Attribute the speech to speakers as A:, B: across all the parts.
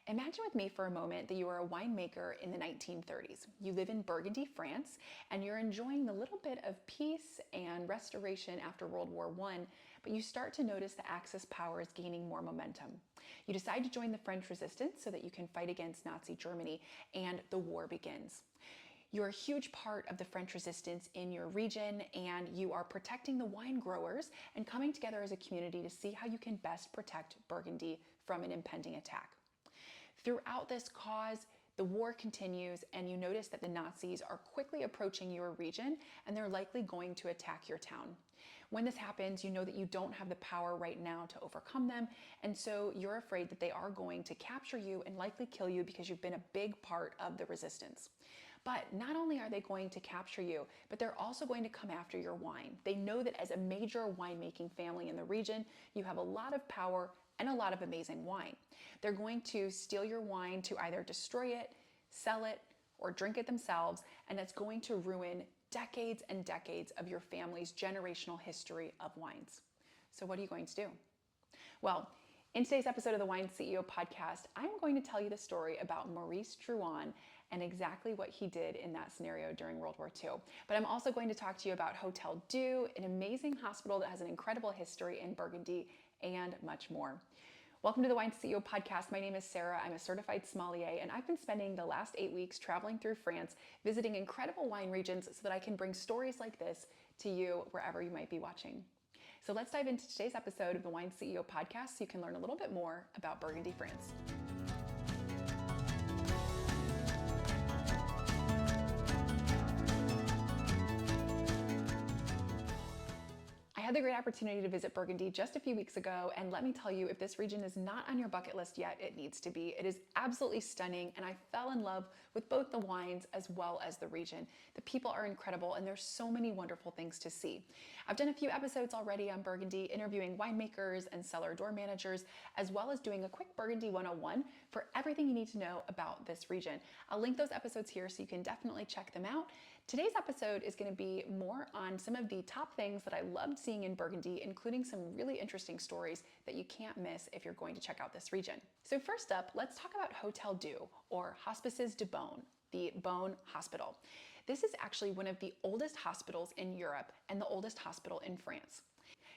A: Imagine with me for a moment that you are a winemaker in the 1930s. You live in Burgundy, France, and you're enjoying the little bit of peace and restoration after World War I, but you start to notice the Axis power is gaining more momentum. You decide to join the French resistance so that you can fight against Nazi Germany, and the war begins. You're a huge part of the French resistance in your region, and you are protecting the wine growers and coming together as a community to see how you can best protect Burgundy from an impending attack. Throughout this cause, the war continues, and you notice that the Nazis are quickly approaching your region, and they're likely going to attack your town. When this happens, you know that you don't have the power right now to overcome them, and so you're afraid that they are going to capture you and likely kill you because you've been a big part of the resistance. But not only are they going to capture you, but they're also going to come after your wine. They know that as a major winemaking family in the region, you have a lot of power and a lot of amazing wine. They're going to steal your wine to either destroy it, sell it, or drink it themselves, and that's going to ruin decades and decades of your family's generational history of wines. So what are you going to do? Well, in today's episode of the Wine CEO podcast, I'm going to tell you the story about Maurice Drouhin and exactly what he did in that scenario during World War II. But I'm also going to talk to you about Hospital of Beaune, an amazing hospital that has an incredible history in Burgundy, and much more. Welcome to the Wine CEO podcast. My name is Sarah. I'm a certified sommelier, and I've been spending the last 8 weeks traveling through France, visiting incredible wine regions so that I can bring stories like this to you wherever you might be watching. So let's dive into today's episode of the Wine CEO podcast so you can learn a little bit more about Burgundy, France. I had the great opportunity to visit Burgundy just a few weeks ago, and let me tell you, if this region is not on your bucket list yet, it needs to be. It is absolutely stunning, and I fell in love with both the wines as well as the region. The people are incredible, and there's so many wonderful things to see. I've done a few episodes already on Burgundy, interviewing winemakers and cellar door managers, as well as doing a quick Burgundy 101 for everything you need to know about this region. I'll link those episodes here so you can definitely check them out. Today's episode is going to be more on some of the top things that I loved seeing in Burgundy, including some really interesting stories that you can't miss if you're going to check out this region. So first up, let's talk about Hospital of Beaune, or Hospices de Beaune, the Beaune Hospital. This is actually one of the oldest hospitals in Europe and the oldest hospital in France.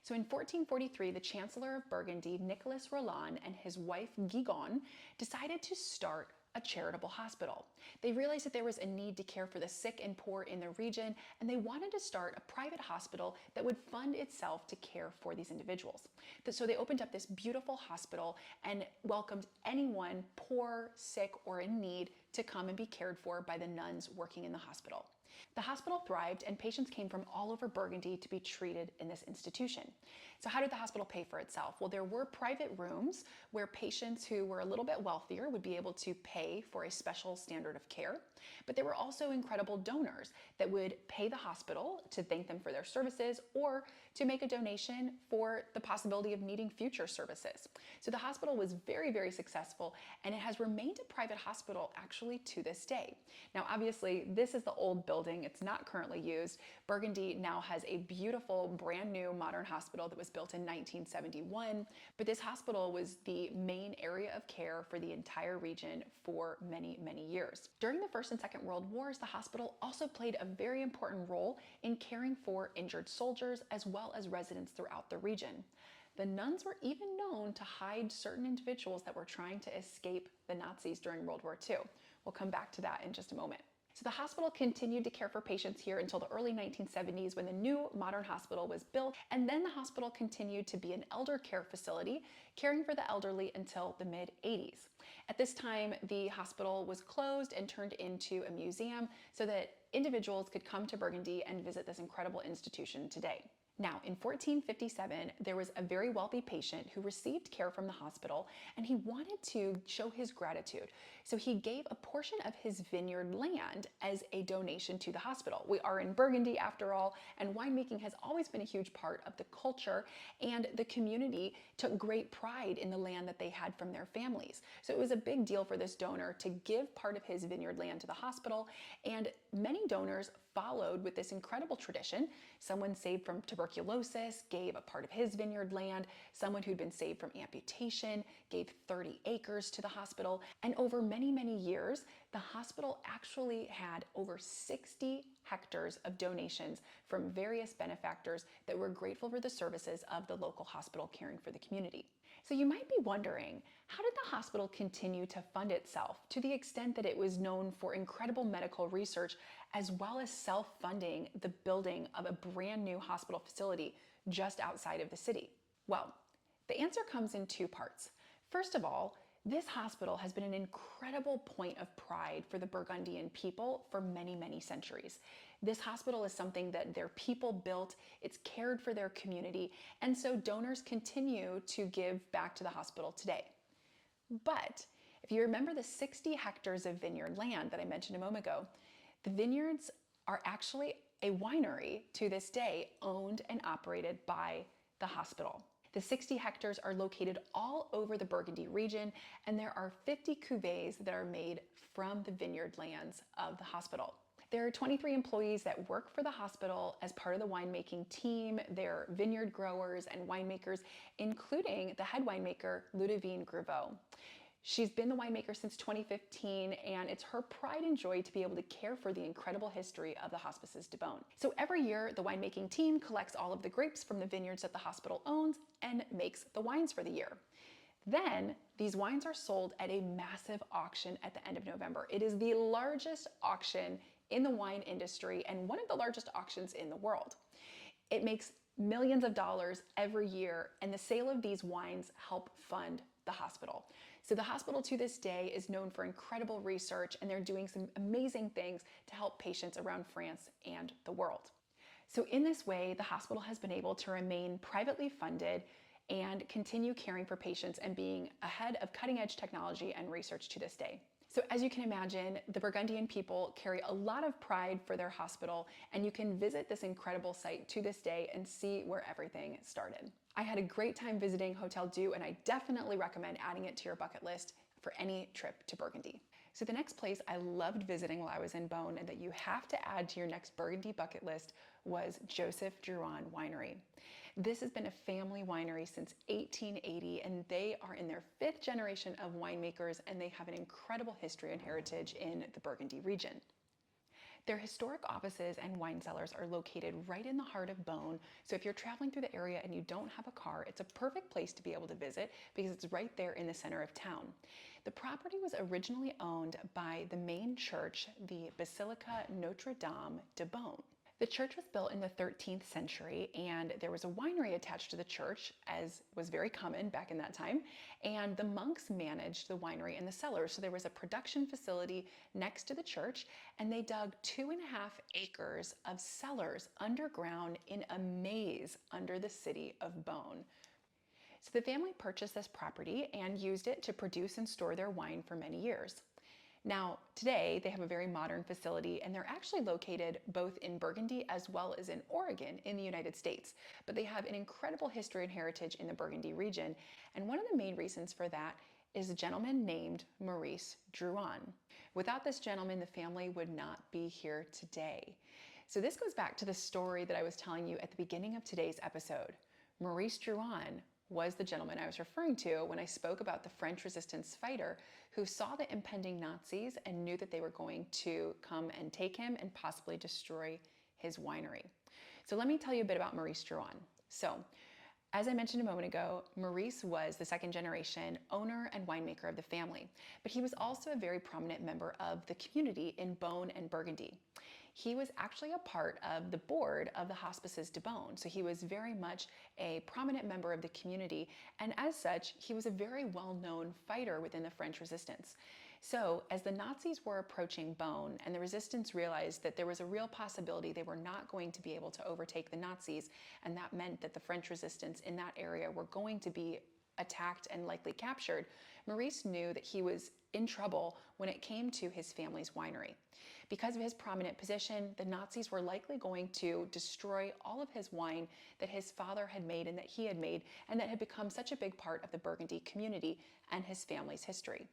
A: So in 1443, the Chancellor of Burgundy, Nicolas Roland, and his wife Guigon decided to start a charitable hospital. They realized that there was a need to care for the sick and poor in the region, and they wanted to start a private hospital that would fund itself to care for these individuals. So they opened up this beautiful hospital and welcomed anyone poor, sick, or in need to come and be cared for by the nuns working in the hospital. The hospital thrived, and patients came from all over Burgundy to be treated in this institution. So how did the hospital pay for itself? Well, there were private rooms where patients who were a little bit wealthier would be able to pay for a special standard of care, but there were also incredible donors that would pay the hospital to thank them for their services or to make a donation for the possibility of needing future services. So the hospital was very, very successful, and it has remained a private hospital actually to this day. Now, obviously, this is the old building. It's not currently used. Burgundy now has a beautiful, brand new modern hospital that was built in 1971, but this hospital was the main area of care for the entire region for many, many years. During the First and Second World Wars, the hospital also played a very important role in caring for injured soldiers as well as residents throughout the region. The nuns were even known to hide certain individuals that were trying to escape the Nazis during World War II. We'll come back to that in just a moment. So the hospital continued to care for patients here until the early 1970s when the new modern hospital was built, and then the hospital continued to be an elder care facility, caring for the elderly until the mid-80s. At this time, the hospital was closed and turned into a museum so that individuals could come to Burgundy and visit this incredible institution today. Now, in 1457, there was a very wealthy patient who received care from the hospital, and he wanted to show his gratitude. So he gave a portion of his vineyard land as a donation to the hospital. We are in Burgundy after all, and winemaking has always been a huge part of the culture, and the community took great pride in the land that they had from their families. So it was a big deal for this donor to give part of his vineyard land to the hospital, and many donors followed with this incredible tradition. Someone saved from tuberculosis tuberculosis gave a part of his vineyard land. Someone who'd been saved from amputation gave 30 acres to the hospital. And over many, many years, the hospital actually had over 60 hectares of donations from various benefactors that were grateful for the services of the local hospital caring for the community. So you might be wondering, how did the hospital continue to fund itself to the extent that it was known for incredible medical research as well as self-funding the building of a brand new hospital facility just outside of the city? Well, the answer comes in two parts. First of all, this hospital has been an incredible point of pride for the Burgundian people for many, many centuries. This hospital is something that their people built, it's cared for their community, and so donors continue to give back to the hospital today. But if you remember the 60 hectares of vineyard land that I mentioned a moment ago, the vineyards are actually a winery to this day, owned and operated by the hospital. The 60 hectares are located all over the Burgundy region, and there are 50 cuvées that are made from the vineyard lands of the hospital. There are 23 employees that work for the hospital as part of the winemaking team. They're vineyard growers and winemakers, including the head winemaker, Ludivine Griveau. She's been the winemaker since 2015, and it's her pride and joy to be able to care for the incredible history of the Hospices de Beaune. So every year, the winemaking team collects all of the grapes from the vineyards that the hospital owns and makes the wines for the year. Then, these wines are sold at a massive auction at the end of November. It is the largest auction in the wine industry and one of the largest auctions in the world. It makes millions of dollars every year, and the sale of these wines help fund the hospital. So the hospital to this day is known for incredible research, and they're doing some amazing things to help patients around France and the world. So in this way, the hospital has been able to remain privately funded and continue caring for patients and being ahead of cutting-edge technology and research to this day. So as you can imagine, the Burgundian people carry a lot of pride for their hospital, and you can visit this incredible site to this day and see where everything started. I had a great time visiting Hotel Dieu, and I definitely recommend adding it to your bucket list for any trip to Burgundy. So the next place I loved visiting while I was in Beaune and that you have to add to your next Burgundy bucket list was Joseph Drouhin Winery. This has been a family winery since 1880, and they are in their 5th generation of winemakers, and they have an incredible history and heritage in the Burgundy region. Their historic offices and wine cellars are located right in the heart of Beaune, so if you're traveling through the area and you don't have a car, it's a perfect place to be able to visit because it's right there in the center of town. The property was originally owned by the main church, the Basilica Notre Dame de Beaune. The church was built in the 13th century, and there was a winery attached to the church, as was very common back in that time, and the monks managed the winery and the cellars. So there was a production facility next to the church, and they dug 2.5 acres of cellars underground in a maze under the city of Beaune. So the family purchased this property and used it to produce and store their wine for many years. Now, today they have a very modern facility, and they're actually located both in Burgundy as well as in Oregon in the United States. But they have an incredible history and heritage in the Burgundy region, and one of the main reasons for that is a gentleman named Maurice Drouhin. Without this gentleman, the family would not be here today. So this goes back to the story that I was telling you at the beginning of today's episode. Maurice Drouhin was the gentleman I was referring to when I spoke about the French resistance fighter who saw the impending Nazis and knew that they were going to come and take him and possibly destroy his winery. So let me tell you a bit about Maurice Drouhin. So, as I mentioned a moment ago, Maurice was the 2nd generation owner and winemaker of the family, but he was also a very prominent member of the community in Beaune and Burgundy. He was actually a part of the board of the Hospices de Beaune, so he was very much a prominent member of the community, and as such, he was a very well-known fighter within the French resistance. So, as the Nazis were approaching Beaune and the resistance realized that there was a real possibility they were not going to be able to overtake the Nazis, and that meant that the French resistance in that area were going to be attacked and likely captured, Maurice knew that he was in trouble when it came to his family's winery. Because of his prominent position, the Nazis were likely going to destroy all of his wine that his father had made and that he had made, and that had become such a big part of the Burgundy community and his family's history.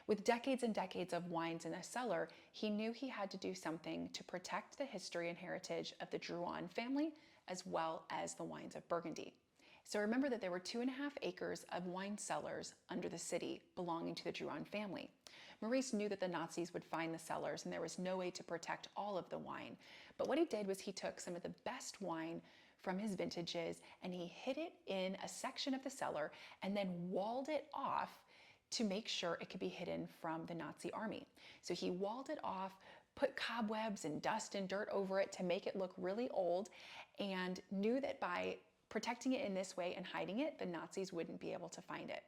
A: With decades and decades of wines in a cellar, he knew he had to do something to protect the history and heritage of the Drouhin family as well as the wines of Burgundy. So remember that there were 2.5 acres of wine cellars under the city belonging to the Drouhin family. Maurice knew that the Nazis would find the cellars and there was no way to protect all of the wine. But what he did was he took some of the best wine from his vintages and he hid it in a section of the cellar and then walled it off to make sure it could be hidden from the Nazi army. So he walled it off, put cobwebs and dust and dirt over it to make it look really old, and knew that by protecting it in this way and hiding it, the Nazis wouldn't be able to find it.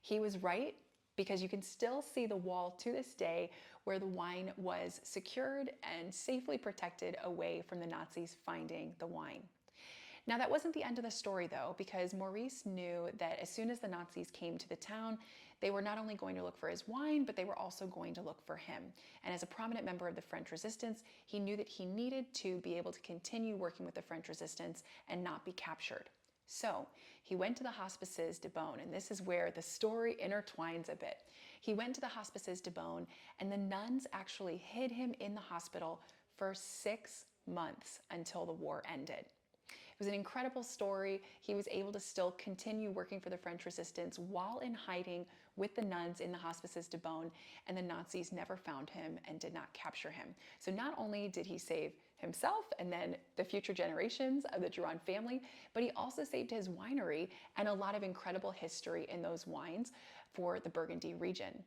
A: He was right, because you can still see the wall to this day where the wine was secured and safely protected away from the Nazis finding the wine. Now, that wasn't the end of the story though, because Maurice knew that as soon as the Nazis came to the town, they were not only going to look for his wine, but they were also going to look for him. And as a prominent member of the French resistance, he knew that he needed to be able to continue working with the French resistance and not be captured. So he went to the Hospices de Beaune, and this is where the story intertwines a bit. He went to the Hospices de Beaune, and the nuns actually hid him in the hospital for 6 months until the war ended. It was an incredible story. He was able to still continue working for the French resistance while in hiding with the nuns in the Hospices de Beaune, and the Nazis never found him and did not capture him. So not only did he save himself and then the future generations of the Drouhin family, but he also saved his winery and a lot of incredible history in those wines for the Burgundy region.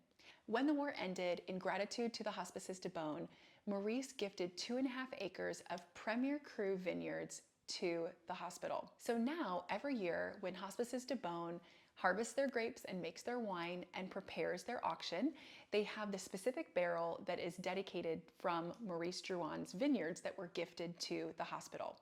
A: When the war ended, in gratitude to the Hospices de Beaune, Maurice gifted 2.5 acres of Premier Cru vineyards to the hospital. So now every year when Hospices de Beaune harvests their grapes and makes their wine and prepares their auction, they have the specific barrel that is dedicated from Maurice Drouhin's vineyards that were gifted to the hospital.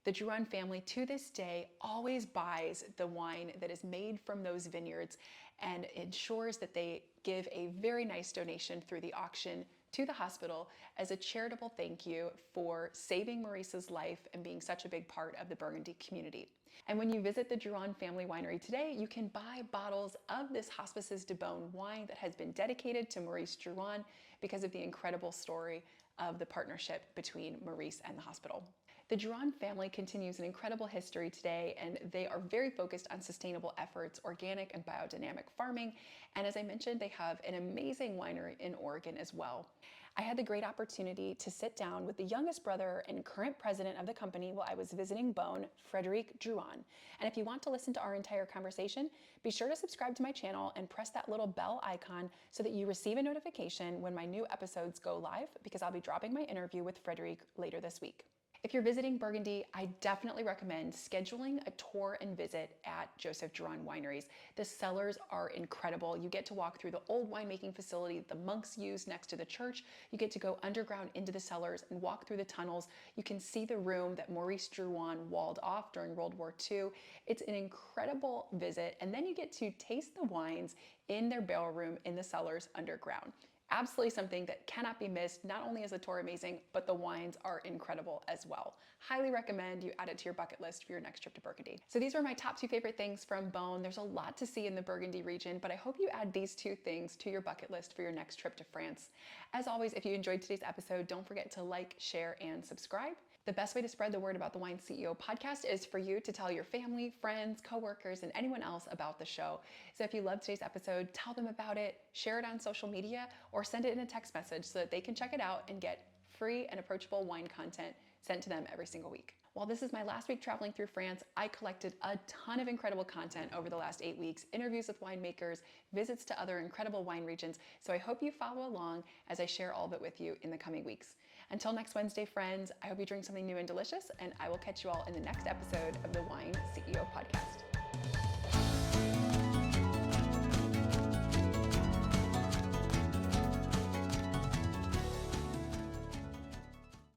A: The Drouhin family to this day always buys the wine that is made from those vineyards and ensures that they give a very nice donation through the auction to the hospital as a charitable thank you for saving Maurice's life and being such a big part of the Burgundy community. And when you visit the Drouhin family winery today, you can buy bottles of this Hospices de Beaune wine that has been dedicated to Maurice Drouhin because of the incredible story of the partnership between Maurice and the hospital. The Drouhin family continues an incredible history today, and they are very focused on sustainable efforts, organic and biodynamic farming. And as I mentioned, they have an amazing winery in Oregon as well. I had the great opportunity to sit down with the youngest brother and current president of the company while I was visiting Beaune, Frédéric Drouhin. And if you want to listen to our entire conversation, be sure to subscribe to my channel and press that little bell icon so that you receive a notification when my new episodes go live, because I'll be dropping my interview with Frédéric later this week. If you're visiting Burgundy, I definitely recommend scheduling a tour and visit at Joseph Drouhin Wineries. The cellars are incredible. You get to walk through the old winemaking facility that the monks used next to the church. You get to go underground into the cellars and walk through the tunnels. You can see the room that Maurice Drouhin walled off during World War II. It's an incredible visit, and then you get to taste the wines in their barrel room in the cellars underground. Absolutely something that cannot be missed. Not only is the tour amazing, but the wines are incredible as well. Highly recommend you add it to your bucket list for your next trip to Burgundy. So these were my top 2 favorite things from Beaune. There's a lot to see in the Burgundy region, but I hope you add these 2 things to your bucket list for your next trip to France. As always, if you enjoyed today's episode, don't forget to like, share, and subscribe. The best way to spread the word about the Wine CEO podcast is for you to tell your family, friends, coworkers, and anyone else about the show. So if you loved today's episode, tell them about it, share it on social media, or send it in a text message so that they can check it out and get free and approachable wine content sent to them every single week. While this is my last week traveling through France, I collected a ton of incredible content over the last 8 weeks, interviews with winemakers, visits to other incredible wine regions. So I hope you follow along as I share all of it with you in the coming weeks. Until next Wednesday, friends, I hope you drink something new and delicious, and I will catch you all in the next episode of the Wine CEO